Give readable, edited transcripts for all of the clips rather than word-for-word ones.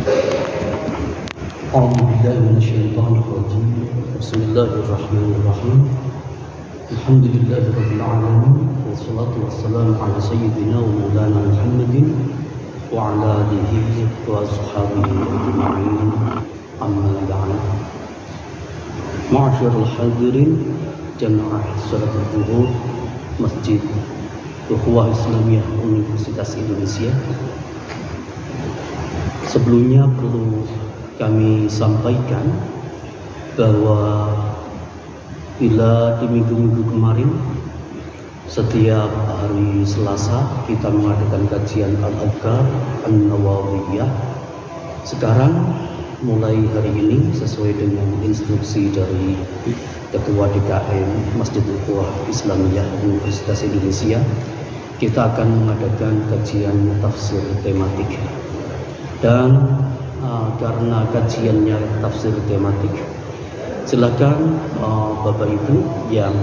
أعوذ بالله من الشيطان الرجيم. بسم الله الرحمن الرحيم. الحمد لله رب العالمين والصلاة والسلام على سيدنا ومولانا محمد وعلى آله وأصحابه أجمعين. أما بعد. معاشر الحاضرين Jamaah Salatul Zuhur Masjid Ukhuwah Islamiyah Universitas Indonesia. Sebelumnya perlu kami sampaikan bahwa bila di minggu-minggu kemarin setiap hari Selasa kita mengadakan kajian Al-Adhkar An-Nawawiyah, sekarang mulai hari ini sesuai dengan instruksi dari Ketua DKM Masjid Ukhuwah Islamiyah Universitas Indonesia, kita akan mengadakan kajian tafsir tematik. Dan karena kajiannya tafsir tematik, silakan Bapak Ibu yang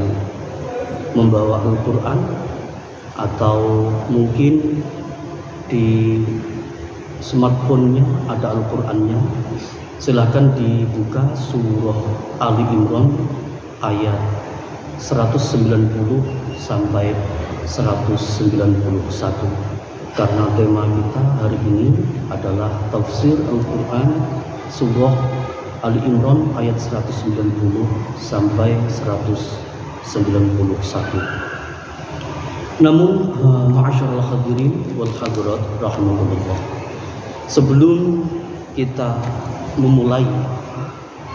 membawa Al-Quran atau mungkin di smartphone-nya ada Al-Qurannya, silakan dibuka surah Ali Imran ayat 190 sampai 191. Karena tema kita hari ini adalah tafsir Al-Quran surah Ali Imran ayat 190 sampai 191. Namun ma'asyarul hadirin wal hadirat rahimakumullah, sebelum kita memulai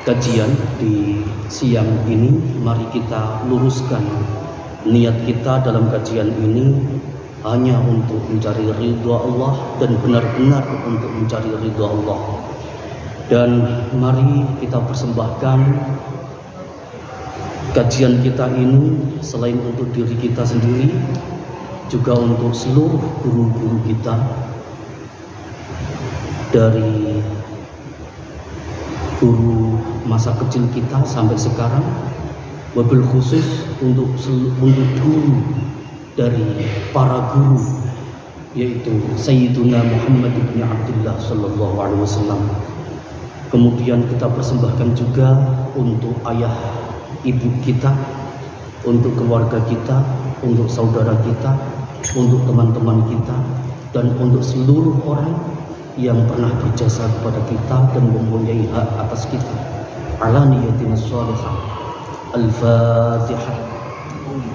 kajian di siang ini, mari kita luruskan niat kita dalam kajian ini hanya untuk mencari ridha Allah dan benar-benar untuk mencari ridha Allah. Dan mari kita persembahkan kajian kita ini selain untuk diri kita sendiri, juga untuk seluruh guru-guru kita dari guru masa kecil kita sampai sekarang, wabil khusus untuk guru dari para guru, yaitu Sayyiduna Muhammad bin Abdullah sallallahu alaihi wasallam. Kemudian kita persembahkan juga untuk ayah ibu kita, untuk keluarga kita, untuk saudara kita, untuk teman-teman kita, dan untuk seluruh orang yang pernah berjasa kepada kita dan mempunyai hak atas kita. Ala niyatina shalihah. Al-Fatihah.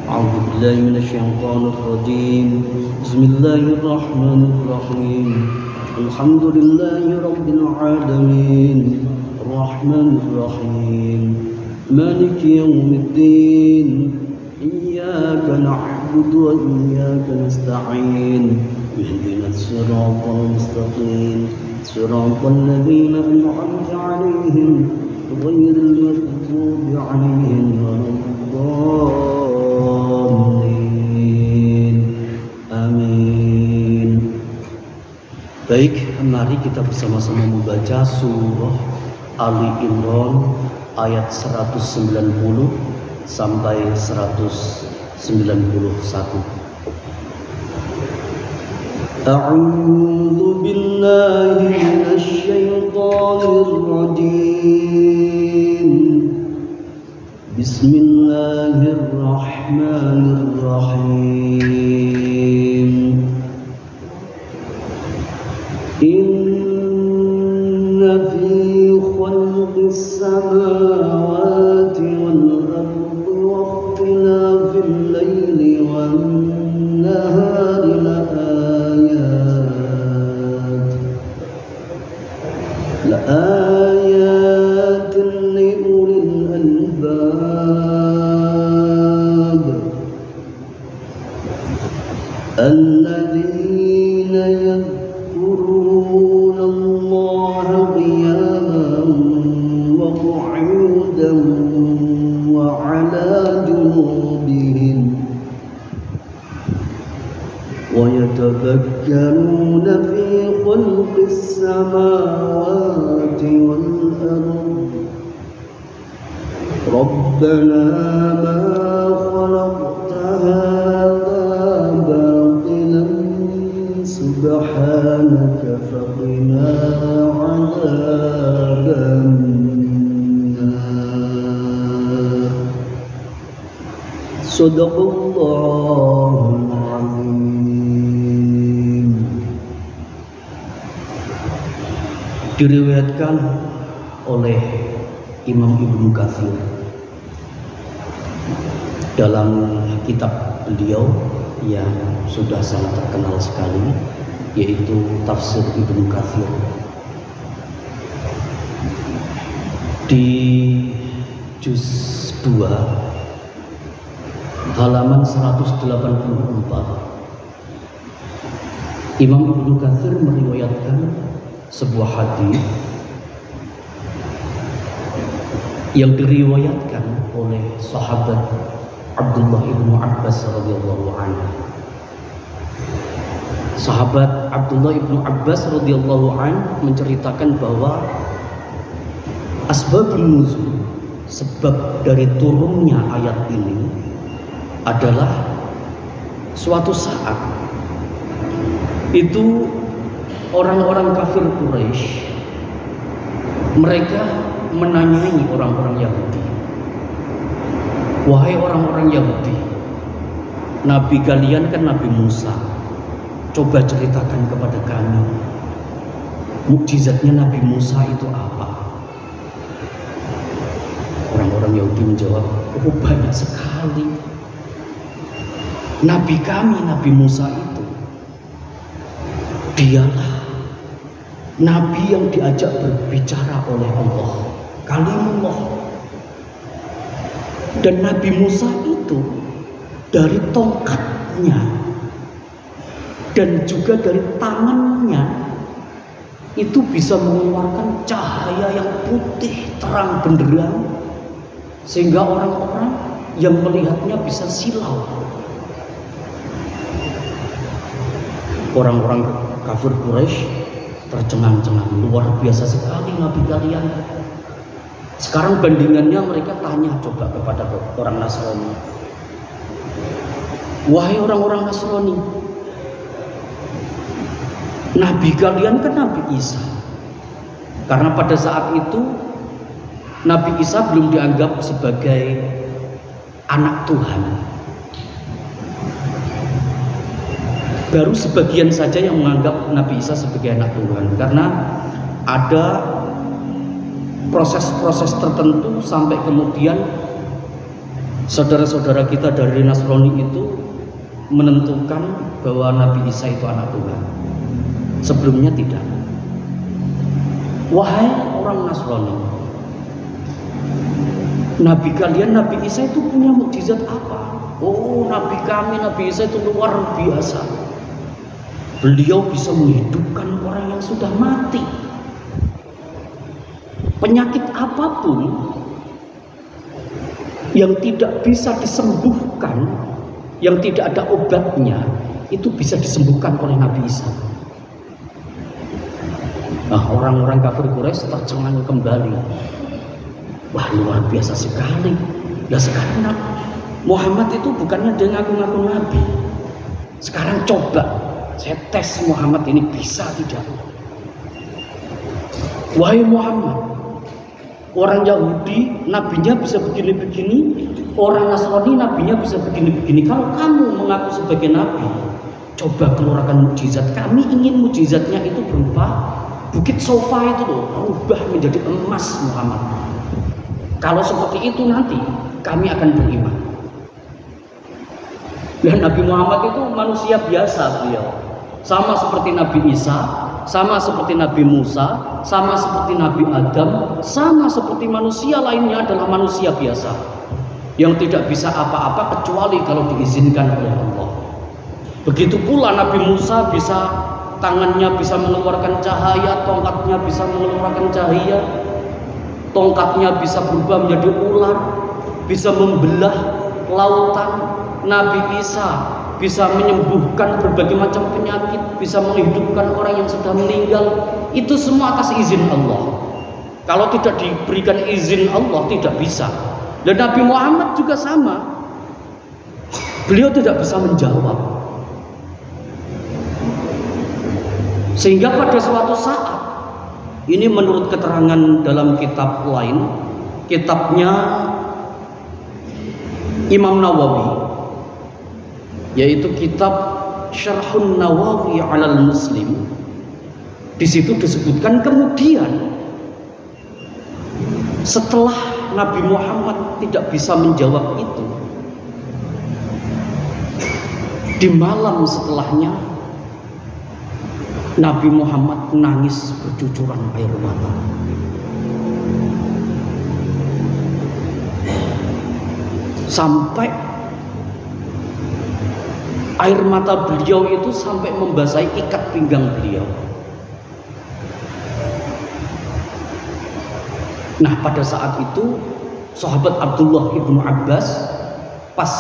A'udzu billahi minasyaitonir rajim. Bismillahirrahmanirrahim. Alhamdulillahi rabbil alamin. Arrahmanir rahim. Maliki yaumiddin. Iyyaka na'budu wa iyyaka nasta'in. Ihdinas siratal mustaqim. Siratal ladzina an'amta 'alaihim ghairil maghdubi 'alaihim waladdallin. Amin. Baik, mari kita bersama-sama membaca surah Ali Imran ayat 190 sampai 191. A'udzu billahi minasy syaithanir rajim. Bismillahirrahmanirrahim. Inna fi khalqis samawati wal ardi wa ikhtilafil laili wan nahari لآيات لأولي الألباب الذين يذكرون الله قياما وقعودا وعلى جنوبهم ويتفكرون في خلق السماوات والأرض ربنا ما خلقت هذا باطلا سبحانك فقنا عذاب Shadaqallahul Azim. Diriwayatkan oleh Imam Ibnu Katsir dalam kitab beliau yang sudah sangat terkenal sekali, yaitu Tafsir Ibnu Katsir. Di juz 2 halaman 184, Imam Ibnu Katsir meriwayatkan sebuah hadis yang diriwayatkan oleh sahabat Abdullah ibnu Abbas radhiyallahu anhu. Sahabat Abdullah ibnu Abbas radhiyallahu anhu menceritakan bahwa asbabun nuzul, sebab dari turunnya ayat ini adalah suatu saat itu orang-orang kafir Quraisy mereka menanyai orang-orang Yahudi, wahai orang-orang Yahudi, nabi kalian kan Nabi Musa, coba ceritakan kepada kami mukjizatnya Nabi Musa itu apa? Orang-orang Yahudi menjawab, oh banyak sekali. Nabi kami, Nabi Musa itu, dialah Nabi yang diajak berbicara oleh Allah, kalimullah. Dan Nabi Musa itu dari tongkatnya dan juga dari tangannya itu bisa mengeluarkan cahaya yang putih terang benderang, sehingga orang-orang yang melihatnya bisa silau. Orang-orang kafir Quraisy tercengang-cengang, luar biasa sekali nabi kalian. Sekarang bandingannya mereka tanya coba kepada orang Nasrani, wahai orang-orang Nasrani, nabi kalian kan Nabi Isa. Karena pada saat itu Nabi Isa belum dianggap sebagai anak Tuhan. Baru sebagian saja yang menganggap Nabi Isa sebagai anak Tuhan, karena ada proses-proses tertentu sampai kemudian saudara-saudara kita dari Nasrani itu menentukan bahwa Nabi Isa itu anak Tuhan. Sebelumnya tidak. Wahai orang Nasrani, nabi kalian Nabi Isa itu punya mukjizat apa? Oh, nabi kami Nabi Isa itu luar biasa. Beliau bisa menghidupkan orang yang sudah mati. Penyakit apapun yang tidak bisa disembuhkan, yang tidak ada obatnya, itu bisa disembuhkan oleh Nabi Isa. Nah, orang-orang kafir Quraisy tercengang kembali. Wah, luar biasa sekali. Ya sekarang Muhammad itu bukannya dia ngaku-ngaku nabi. Sekarang coba saya tes Muhammad ini bisa tidak. Wahai Muhammad, orang Yahudi nabinya bisa begini-begini, orang Nasrani nabinya bisa begini-begini. Kalau kamu mengaku sebagai nabi, coba keluarkan mukjizat. Kami ingin mukjizatnya itu berupa bukit sofa itu loh, rubah menjadi emas Muhammad. Kalau seperti itu nanti kami akan beriman. Dan Nabi Muhammad itu manusia biasa beliau, sama seperti Nabi Isa, sama seperti Nabi Musa, sama seperti Nabi Adam, sama seperti manusia lainnya adalah manusia biasa yang tidak bisa apa-apa kecuali kalau diizinkan oleh Allah. Begitu pula Nabi Musa bisa, tangannya bisa mengeluarkan cahaya, tongkatnya bisa mengeluarkan cahaya, tongkatnya bisa berubah menjadi ular, bisa membelah lautan. Nabi Isa bisa menyembuhkan berbagai macam penyakit, bisa menghidupkan orang yang sudah meninggal. Itu semua atas izin Allah. Kalau tidak diberikan izin Allah, tidak bisa. Dan Nabi Muhammad juga sama. Beliau tidak bisa menjawab. Sehingga pada suatu saat, ini menurut keterangan dalam kitab lain, kitabnya Imam Nawawi, yaitu kitab Syarhun Nawawi 'alal Muslim. Di situ disebutkan kemudian setelah Nabi Muhammad tidak bisa menjawab itu, di malam setelahnya Nabi Muhammad nangis bercucuran air mata. Sampai air mata beliau itu sampai membasahi ikat pinggang beliau. Nah, pada saat itu sahabat Abdullah ibnu Abbas pas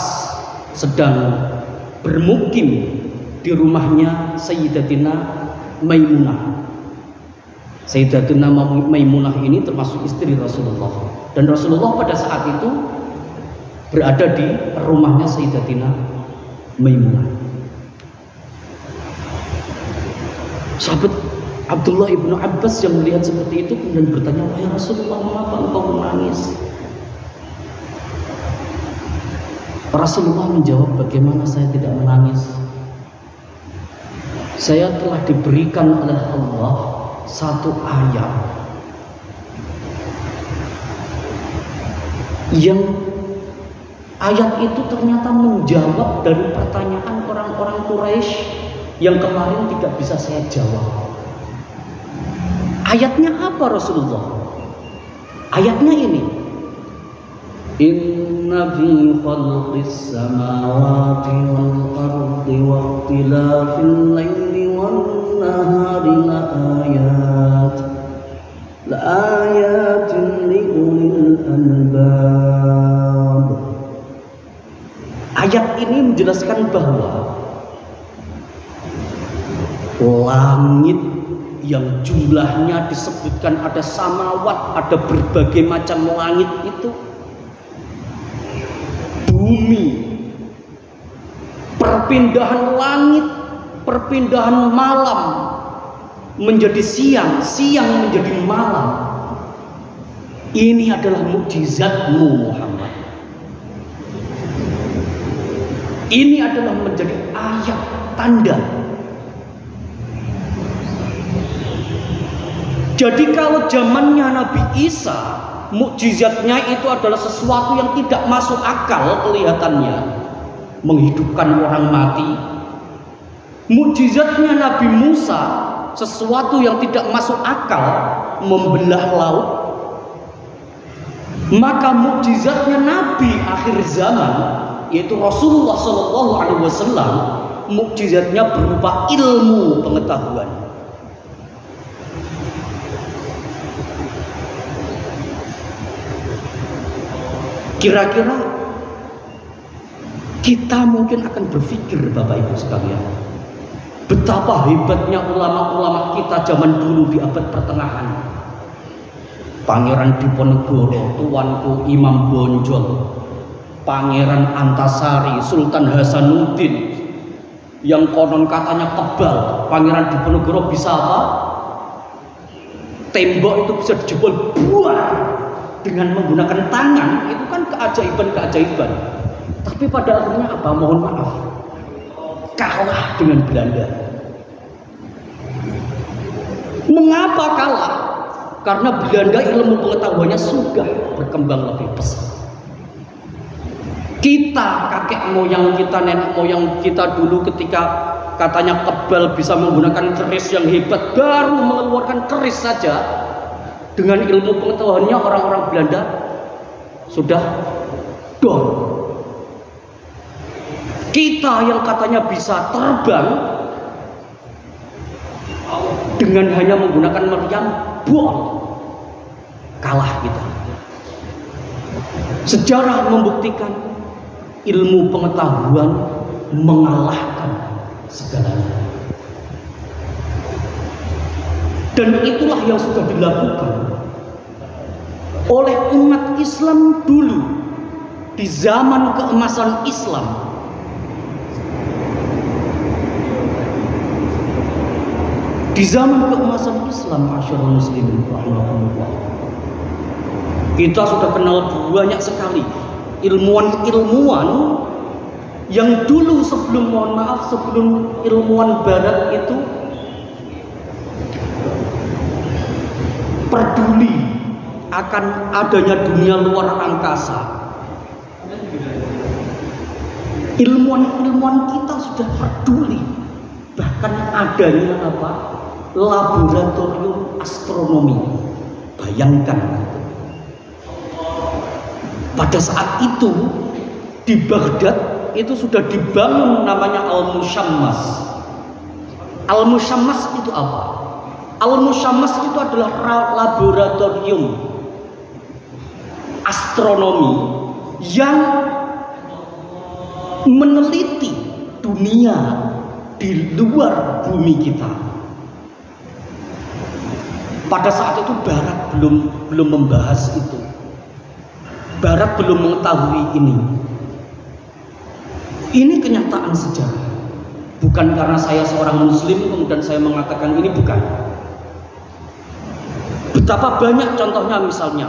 sedang bermukim di rumahnya Sayyidatina Maimunah. Sayyidatina Maimunah ini termasuk istri Rasulullah, dan Rasulullah pada saat itu berada di rumahnya Sayyidatina Maimunah. Sahabat Abdullah ibnu Abbas yang melihat seperti itu kemudian bertanya, "Wahai Rasulullah, mengapa engkau menangis?" Rasulullah menjawab, "Bagaimana saya tidak menangis? Saya telah diberikan oleh Allah satu ayat yang ayat itu ternyata menjawab dari pertanyaan orang-orang Quraisy yang kemarin tidak bisa saya jawab." Ayatnya apa Rasulullah? Ayatnya ini, "Inna fi khalqis samawati wal ardi wa ikhtilafil laili wan nahari la ayatin li ulil albab." Ayat ini menjelaskan bahwa langit yang jumlahnya disebutkan ada samawat, ada berbagai macam langit itu, bumi, perpindahan langit, perpindahan malam menjadi siang, siang menjadi malam, ini adalah mukjizatmu Muhammad. Ini adalah menjadi ayat tanda. Jadi kalau zamannya Nabi Isa, mukjizatnya itu adalah sesuatu yang tidak masuk akal kelihatannya, menghidupkan orang mati. Mukjizatnya Nabi Musa, sesuatu yang tidak masuk akal, membelah laut. Maka mukjizatnya Nabi akhir zaman, yaitu Rasulullah SAW, mukjizatnya berupa ilmu pengetahuan. Kira-kira kita mungkin akan berpikir, Bapak Ibu sekalian, betapa hebatnya ulama-ulama kita zaman dulu di abad pertengahan. Pangeran Diponegoro, tuanku Imam Bonjol, Pangeran Antasari, Sultan Hasanuddin, yang konon katanya kebal. Pangeran Diponegoro bisa apa? Tembok itu bisa dijebol buah dengan menggunakan tangan. Itu kan keajaiban-keajaiban. Tapi pada akhirnya apa? Mohon maaf, kalah dengan Belanda. Mengapa kalah? Karena Belanda ilmu pengetahuannya sudah berkembang lebih pesat. Kita, kakek moyang kita, nenek moyang kita dulu ketika katanya kebal bisa menggunakan keris yang hebat, baru mengeluarkan keris saja, dengan ilmu pengetahuannya orang-orang Belanda sudah down. Kita yang katanya bisa terbang dengan hanya menggunakan meriam bom, kalah kita. Sejarah membuktikan ilmu pengetahuan mengalahkan segalanya. Dan itulah yang sudah dilakukan oleh umat Islam dulu di zaman keemasan Islam. Di zaman keemasan Islam, masyaallah muslimin rahimahumullah, kita sudah kenal banyak sekali ilmuwan-ilmuwan yang dulu sebelum, mohon maaf, sebelum ilmuwan barat itu peduli akan adanya dunia luar angkasa, ilmuwan kita sudah peduli bahkan adanya apa, laboratorium astronomi. Bayangkan, pada saat itu di Baghdad itu sudah dibangun namanya Al-Musyammas. Al-Musyammas itu apa? Al-Musyammas itu adalah laboratorium astronomi yang meneliti dunia di luar bumi kita. Pada saat itu Barat belum membahas itu. Barat belum mengetahui ini. Ini kenyataan sejarah. Bukan karena saya seorang muslim kemudian saya mengatakan ini, bukan. Betapa banyak contohnya, misalnya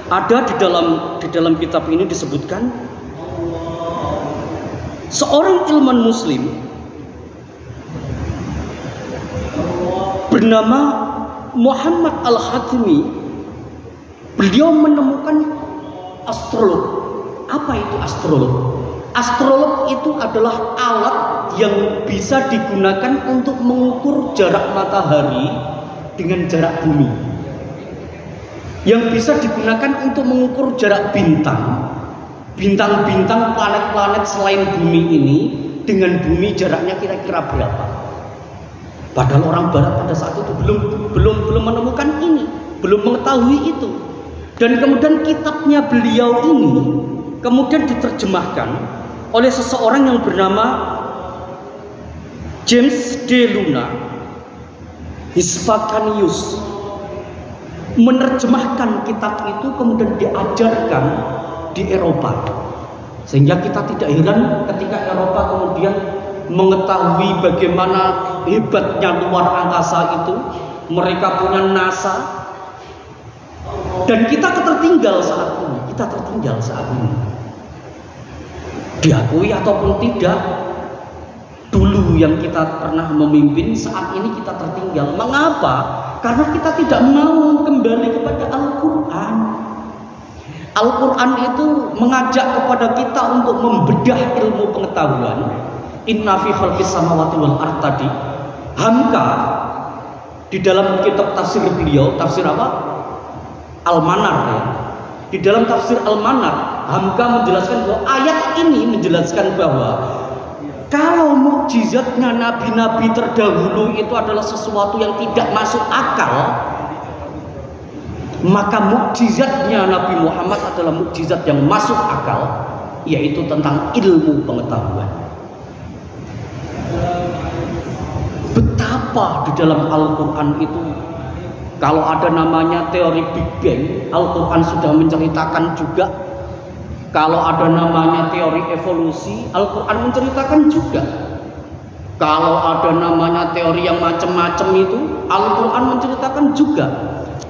ada di dalam kitab ini disebutkan seorang ilmuwan muslim bernama Muhammad Al-Hatimi. Beliau menemukan astrolog. Apa itu astrolog? Astrolog itu adalah alat yang bisa digunakan untuk mengukur jarak matahari dengan jarak bumi, yang bisa digunakan untuk mengukur jarak bintang-bintang, planet-planet selain bumi ini dengan bumi jaraknya kira-kira berapa. Padahal orang Barat pada saat itu belum menemukan ini, belum mengetahui itu. Dan kemudian kitabnya beliau ini kemudian diterjemahkan oleh seseorang yang bernama James de Luna Hispanius. Menerjemahkan kitab itu kemudian diajarkan di Eropa, sehingga kita tidak heran ketika Eropa kemudian mengetahui bagaimana hebatnya luar angkasa itu. Mereka punya NASA, dan kita tertinggal saat ini. Diakui ataupun tidak, dulu yang kita pernah memimpin, saat ini kita tertinggal. Mengapa? Karena kita tidak mau kembali kepada Al-Quran. Al-Quran itu mengajak kepada kita untuk membedah ilmu pengetahuan. Inna fi khalqis samawati wal ardh tadi. Hamka di dalam kitab tafsir beliau, tafsir apa? Al-Manar ya. Di dalam tafsir Al-Manar, Hamka menjelaskan bahwa ayat ini menjelaskan bahwa kalau mukjizatnya nabi-nabi terdahulu itu adalah sesuatu yang tidak masuk akal, maka mukjizatnya Nabi Muhammad adalah mukjizat yang masuk akal, yaitu tentang ilmu pengetahuan. Betapa di dalam Al-Quran itu, kalau ada namanya teori Big Bang, Al-Quran sudah menceritakan juga. Kalau ada namanya teori evolusi, Al-Quran menceritakan juga. Kalau ada namanya teori yang macam-macam itu, Al-Quran menceritakan juga.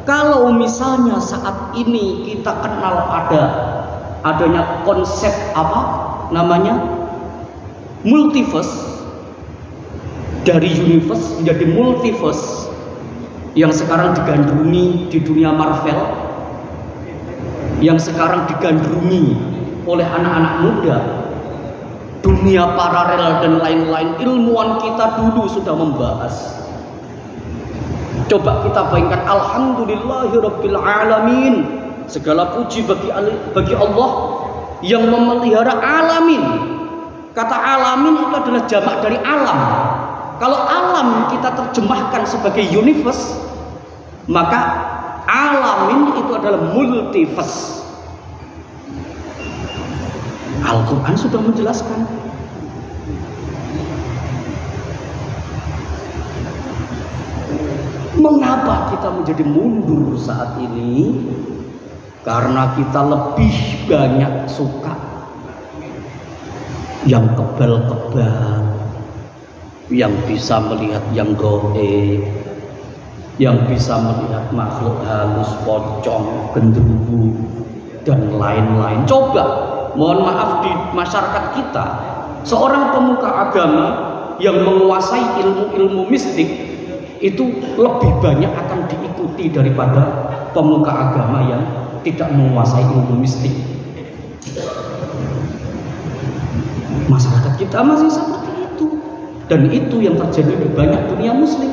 Kalau misalnya saat ini kita kenal adanya konsep apa namanya multiverse, dari universe menjadi multiverse yang sekarang digandrungi di dunia Marvel, yang sekarang digandrungi oleh anak-anak muda, dunia paralel dan lain-lain. Ilmuwan kita dulu sudah membahas. Coba kita bayangkan, alhamdulillahirabbil alamin, segala puji bagi Allah yang memelihara alamin. Kata alamin itu adalah jamak dari alam. Kalau alam kita terjemahkan sebagai universe, maka alamin itu adalah multiverse. Al-Quran sudah menjelaskan. Mengapa kita menjadi mundur saat ini? Karena kita lebih banyak suka yang kebal-kebal, yang bisa melihat yang gaib, yang bisa melihat makhluk halus, pocong, genderuwo, dan lain-lain. Coba mohon maaf, di masyarakat kita, seorang pemuka agama yang menguasai ilmu-ilmu mistik itu lebih banyak akan diikuti daripada pemuka agama yang tidak menguasai ilmu mistik. Masyarakat kita masih seperti itu, dan itu yang terjadi di banyak dunia muslim.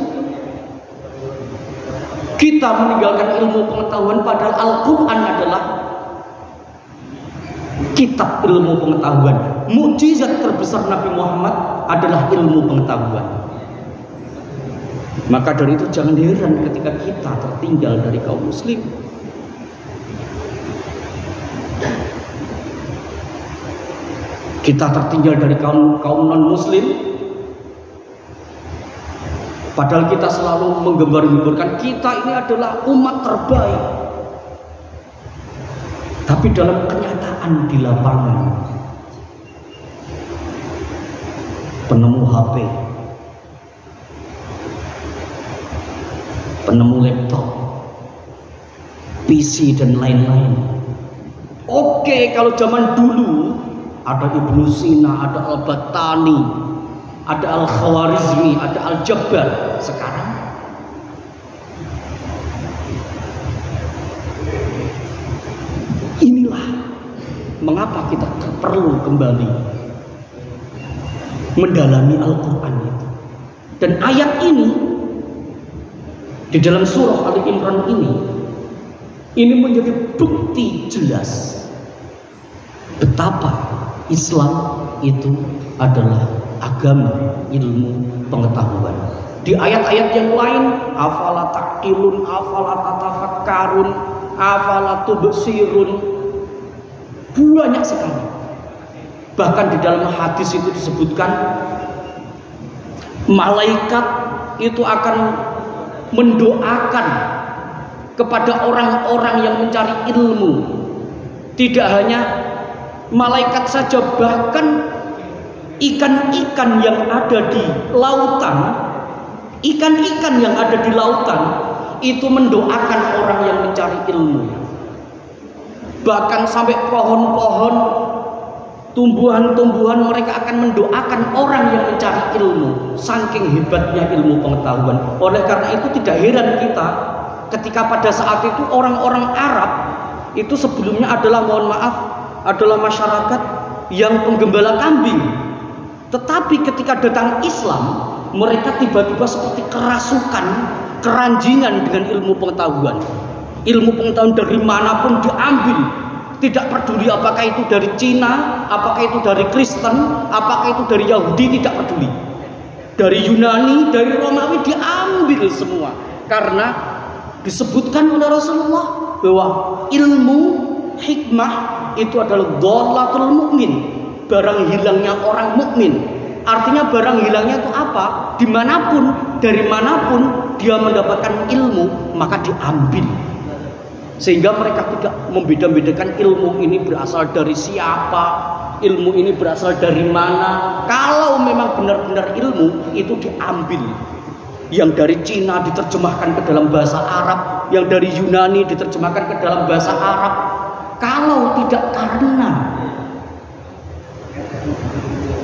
Kita meninggalkan ilmu pengetahuan, padahal Al-Quran adalah kitab ilmu pengetahuan. Mukjizat terbesar Nabi Muhammad adalah ilmu pengetahuan. Maka dari itu jangan heran ketika kita tertinggal dari kaum muslim. Kita tertinggal dari kaum non muslim, padahal kita selalu menggembar-gemborkan kita ini adalah umat terbaik. Tapi dalam kenyataan di lapangan, penemu HP, penemu laptop, PC dan lain-lain. Oke, kalau zaman dulu ada Ibnu Sina, ada Al-Battani, ada Al-Khawarizmi, ada Al-Jabbar. Sekarang inilah mengapa kita perlu kembali mendalami Al-Quran itu. Dan ayat ini di dalam surah Ali Imran ini menjadi bukti jelas betapa Islam itu adalah agama ilmu pengetahuan. Di ayat-ayat yang lain, afala taqilun, afala tatafakkarun, afala tubsirun, banyak sekali. Bahkan di dalam hadis itu disebutkan malaikat itu akan mendoakan kepada orang-orang yang mencari ilmu. Tidak hanya malaikat saja, bahkan ikan-ikan yang ada di lautan, ikan-ikan yang ada di lautan itu mendoakan orang yang mencari ilmu. Bahkan sampai pohon-pohon, tumbuhan-tumbuhan, mereka akan mendoakan orang yang mencari ilmu. Saking hebatnya ilmu pengetahuan. Oleh karena itu tidak heran kita ketika pada saat itu orang-orang Arab itu sebelumnya adalah, mohon maaf, adalah masyarakat yang penggembala kambing. Tetapi ketika datang Islam, mereka tiba-tiba seperti kerasukan, keranjingan dengan ilmu pengetahuan. Ilmu pengetahuan dari manapun diambil, tidak peduli apakah itu dari Cina, apakah itu dari Kristen, apakah itu dari Yahudi, tidak peduli. Dari Yunani, dari Romawi diambil semua, karena disebutkan oleh Rasulullah bahwa ilmu hikmah itu adalah dhalatul mukmin, barang hilangnya orang mukmin. Artinya barang hilangnya itu apa? Dimanapun, dari manapun dia mendapatkan ilmu, maka diambil. Sehingga mereka tidak membeda-bedakan ilmu ini berasal dari siapa, ilmu ini berasal dari mana. Kalau memang benar-benar ilmu itu diambil. Yang dari Cina diterjemahkan ke dalam bahasa Arab, yang dari Yunani diterjemahkan ke dalam bahasa Arab. Kalau tidak karena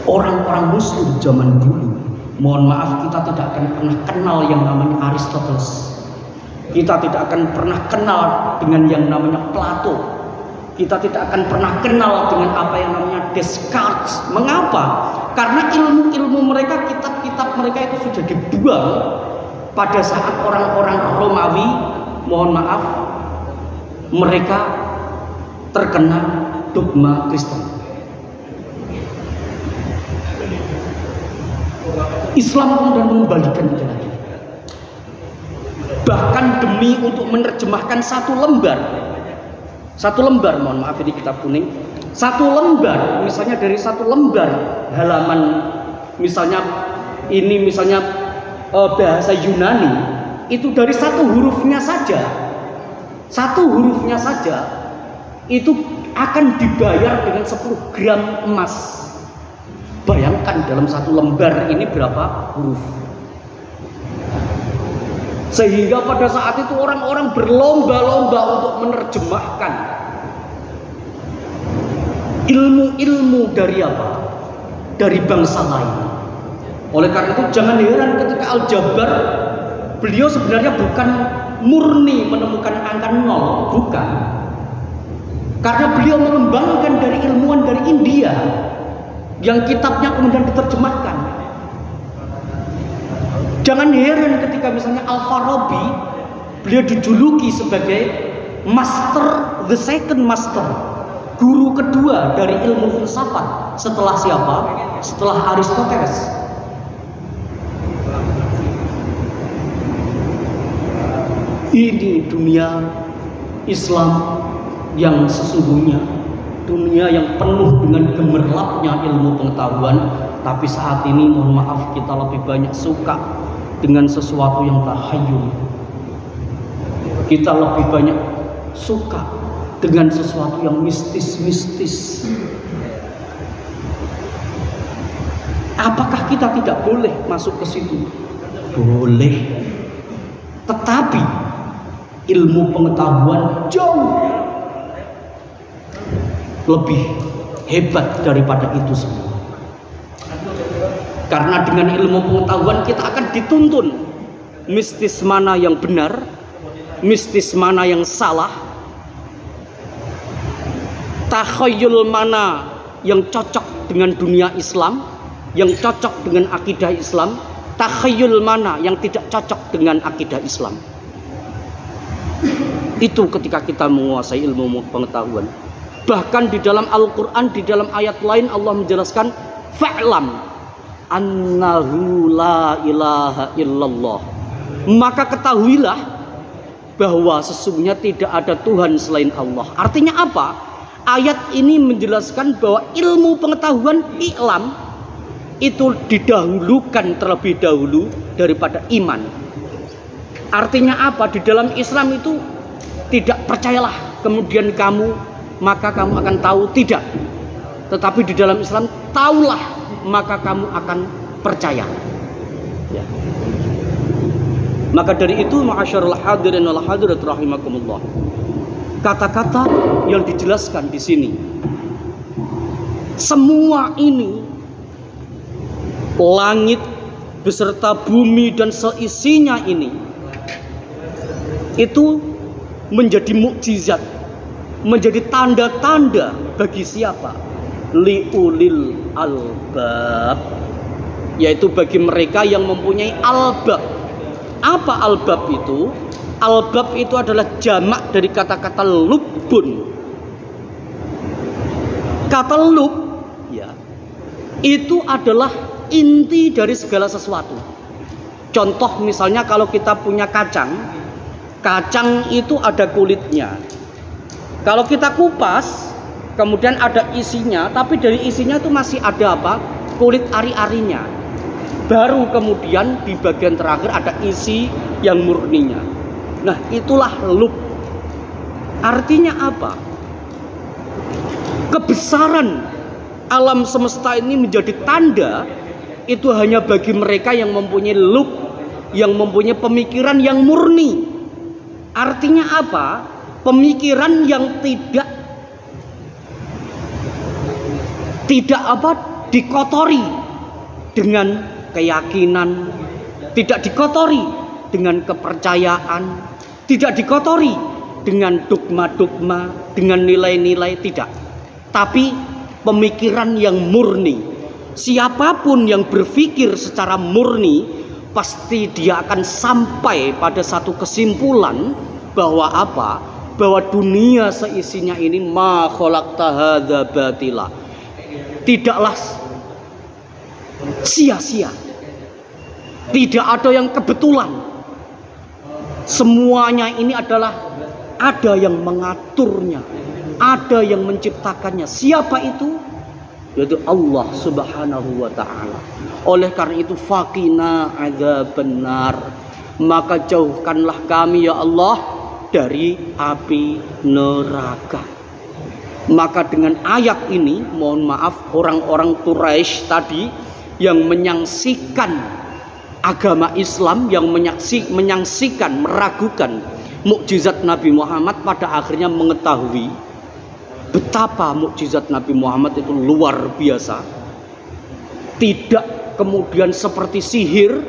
orang-orang muslim zaman dulu, mohon maaf, kita tidak akan pernah kenal yang namanya Aristoteles. Kita tidak akan pernah kenal dengan yang namanya Plato. Kita tidak akan pernah kenal dengan apa yang namanya Descartes. Mengapa? Karena ilmu-ilmu mereka, kitab-kitab mereka itu sudah dibuang pada saat orang-orang Romawi, mohon maaf, mereka terkena dogma Kristen. Islam kemudian mengembalikan itu lagi. Bahkan demi untuk menerjemahkan satu lembar, mohon maaf ini kitab kuning, satu lembar, misalnya dari satu lembar halaman, misalnya ini misalnya bahasa Yunani, itu dari satu hurufnya saja itu akan dibayar dengan 10 gram emas. Bayangkan dalam satu lembar ini berapa huruf. Sehingga pada saat itu orang-orang berlomba-lomba untuk menerjemahkan ilmu-ilmu dari apa? Dari bangsa lain. Oleh karena itu jangan heran ketika Al-Jabbar, beliau sebenarnya bukan murni menemukan angka 0, bukan. Karena beliau mengembangkan dari ilmuwan dari India yang kitabnya kemudian diterjemahkan. Jangan heran ketika misalnya Al-Farabi, beliau dijuluki sebagai master, the second master, guru kedua dari ilmu filsafat setelah siapa? Setelah Aristoteles. Ini dunia Islam yang sesungguhnya, dunia yang penuh dengan gemerlapnya ilmu pengetahuan. Tapi saat ini mohon maaf, kita lebih banyak suka dengan sesuatu yang tahayyul. Kita lebih banyak suka dengan sesuatu yang mistis-mistis. Apakah kita tidak boleh masuk ke situ? Boleh. Tetapi ilmu pengetahuan jauh lebih hebat daripada itu semua. Karena dengan ilmu pengetahuan kita akan dituntun mistis mana yang benar, mistis mana yang salah, takhayul mana yang cocok dengan dunia Islam, yang cocok dengan akidah Islam, takhayul mana yang tidak cocok dengan akidah Islam. Itu ketika kita menguasai ilmu pengetahuan. Bahkan di dalam Al-Quran, di dalam ayat lain Allah menjelaskan, fa'lam annahu la ilaha illallah. Maka ketahuilah bahwa sesungguhnya tidak ada Tuhan selain Allah. Artinya apa? Ayat ini menjelaskan bahwa ilmu pengetahuan, i'lam, itu didahulukan terlebih dahulu daripada iman. Artinya apa? Di dalam Islam itu tidak percayalah kemudian maka kamu akan tahu, tidak. Tetapi di dalam Islam, taulah maka kamu akan percaya. Ya. Maka dari itu, ma'asyarul hadirin wal hadirat rahimakumullah, kata-kata yang dijelaskan di sini, semua ini, langit beserta bumi dan seisinya ini, itu menjadi mukjizat, menjadi tanda-tanda bagi siapa? Liulil albab, yaitu bagi mereka yang mempunyai albab. Apa albab itu? Albab itu adalah jamak dari kata-kata lubbun. Kata lub, ya, itu adalah inti dari segala sesuatu. Contoh misalnya kalau kita punya kacang, kacang itu ada kulitnya. Kalau kita kupas, kemudian ada isinya, tapi dari isinya itu masih ada apa? Kulit ari-arinya. Baru kemudian di bagian terakhir ada isi yang murninya. Nah, itulah lub. Artinya apa? Kebesaran alam semesta ini menjadi tanda itu hanya bagi mereka yang mempunyai lub, yang mempunyai pemikiran yang murni. Artinya apa? Pemikiran yang tidak dikotori dengan keyakinan, tidak dikotori dengan kepercayaan, tidak dikotori dengan dogma-dogma, dengan nilai-nilai, tidak. Tapi pemikiran yang murni. Siapapun yang berpikir secara murni, pasti dia akan sampai pada satu kesimpulan bahwa apa? Bahwa dunia seisinya ini ma khalaqta hadza batila. Tidaklah sia-sia. Tidak ada yang kebetulan. Semuanya ini adalah ada yang mengaturnya, ada yang menciptakannya. Siapa itu? Yaitu Allah Subhanahu wa ta'ala. Oleh karena itu, faqina adzabannar, maka jauhkanlah kami ya Allah dari api neraka. Maka dengan ayat ini, mohon maaf, orang-orang Quraisy tadi yang menyaksikan agama Islam, yang menyaksikan, meragukan mukjizat Nabi Muhammad, pada akhirnya mengetahui betapa mukjizat Nabi Muhammad itu luar biasa. Tidak kemudian seperti sihir,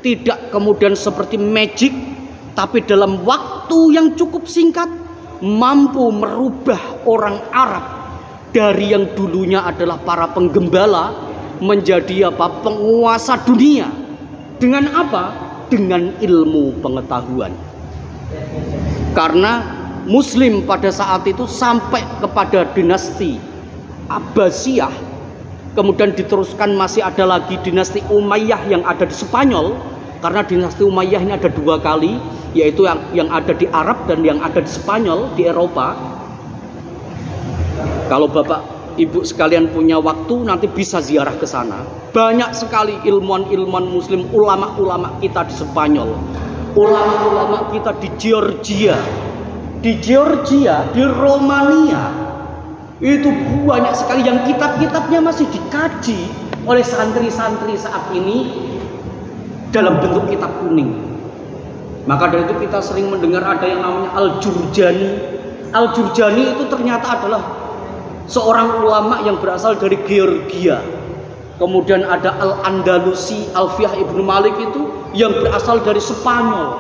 tidak kemudian seperti magic, tapi dalam waktu yang cukup singkat mampu merubah orang Arab dari yang dulunya adalah para penggembala menjadi apa? Penguasa dunia. Dengan apa? Dengan ilmu pengetahuan. Karena Muslim pada saat itu sampai kepada dinasti Abbasiyah, kemudian diteruskan masih ada lagi dinasti Umayyah yang ada di Spanyol. Karena dinasti Umayyah ini ada dua kali, yaitu yang ada di Arab dan yang ada di Spanyol di Eropa. Kalau Bapak Ibu sekalian punya waktu nanti bisa ziarah ke sana. Banyak sekali ilmuwan-ilmuwan Muslim, ulama-ulama kita di Spanyol, ulama-ulama kita di Georgia, di Romania. Itu banyak sekali yang kitab-kitabnya masih dikaji oleh santri-santri saat ini dalam bentuk kitab kuning. Maka dari itu kita sering mendengar ada yang namanya Al-Jurjani. Al-Jurjani itu ternyata adalah seorang ulama yang berasal dari Georgia. Kemudian ada Al-Andalusi, Alfiyah Ibnu Malik itu yang berasal dari Spanyol.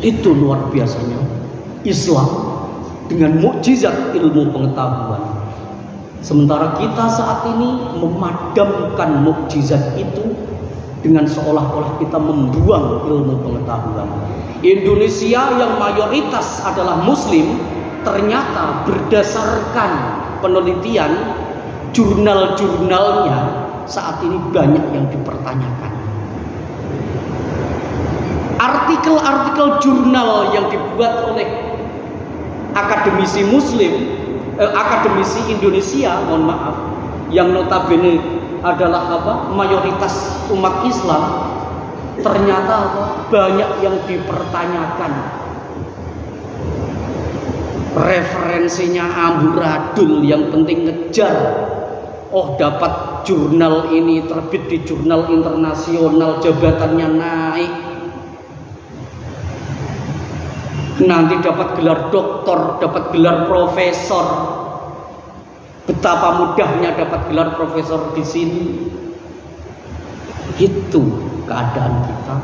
Itu luar biasanya Islam dengan mukjizat ilmu pengetahuan. Sementara kita saat ini memadamkan mukjizat itu dengan seolah-olah kita membuang ilmu pengetahuan. Indonesia yang mayoritas adalah Muslim, ternyata berdasarkan penelitian jurnal-jurnalnya saat ini banyak yang dipertanyakan. Artikel-artikel jurnal yang dibuat oleh akademisi Muslim, akademisi Indonesia, mohon maaf, yang notabene adalah mayoritas umat Islam, ternyata banyak yang dipertanyakan. Referensinya amburadul, yang penting ngejar. Oh, dapat jurnal ini terbit di jurnal internasional, jabatannya naik. Nanti dapat gelar doktor, dapat gelar profesor. Betapa mudahnya dapat gelar profesor di sini. Itu keadaan kita,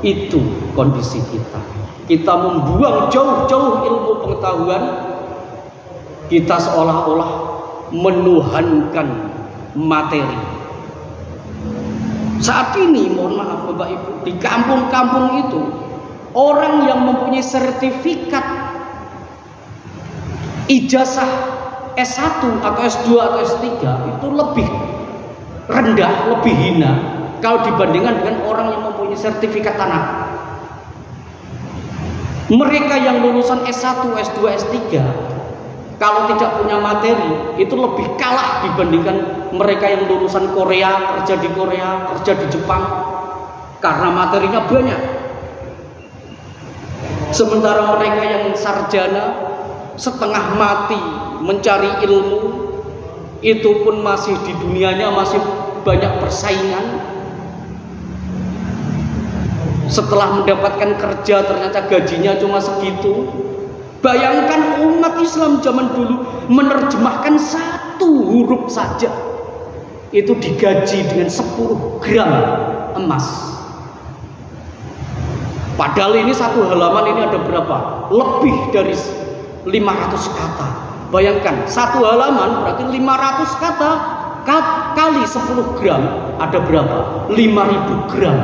itu kondisi kita. Kita membuang jauh-jauh ilmu pengetahuan. Kita seolah-olah menuhankan materi. Saat ini, mohon maaf Bapak Ibu, di kampung-kampung itu orang yang mempunyai sertifikat ijazah S1 atau S2 atau S3 itu lebih rendah, lebih hina kalau dibandingkan dengan orang yang mempunyai sertifikat tanah. Mereka yang lulusan S1, S2, S3 kalau tidak punya materi itu lebih kalah dibandingkan mereka yang lulusan Korea, kerja di Korea, kerja di Jepang, karena materinya banyak. Sementara mereka yang sarjana setengah mati mencari ilmu, itu pun masih di dunianya masih banyak persaingan. Setelah mendapatkan kerja ternyata gajinya cuma segitu. Bayangkan umat Islam zaman dulu menerjemahkan satu huruf saja itu digaji dengan 10 gram emas. Padahal ini satu halaman ini ada berapa? Lebih dari 500 kata. Bayangkan satu halaman berarti 500 kata kali 10 gram ada berapa? 5.000 gram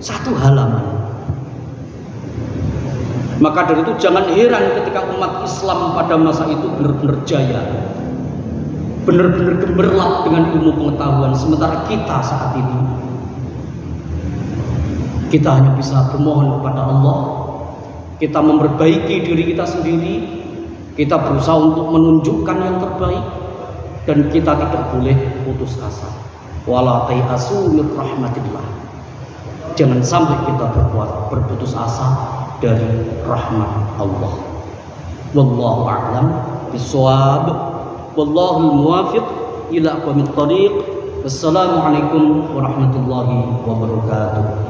satu halaman. Maka dari itu jangan heran ketika umat Islam pada masa itu benar-benar jaya, benar-benar gemerlap dengan ilmu pengetahuan. Sementara kita saat ini, kita hanya bisa bermohon kepada Allah. Kita memperbaiki diri kita sendiri. Kita berusaha untuk menunjukkan yang terbaik. Dan kita tidak boleh putus asa. Wala tai'asu min rahmatillah. Jangan sampai kita berputus asa dari rahmat Allah. Wallahu a'lam bishawab. Wallahul muwafiq ila aqwamit thariq. Wassalamualaikum warahmatullahi wabarakatuh.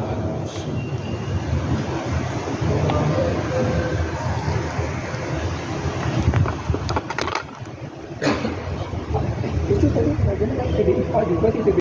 Itu tadi pengajian kan PDIPA juga tidak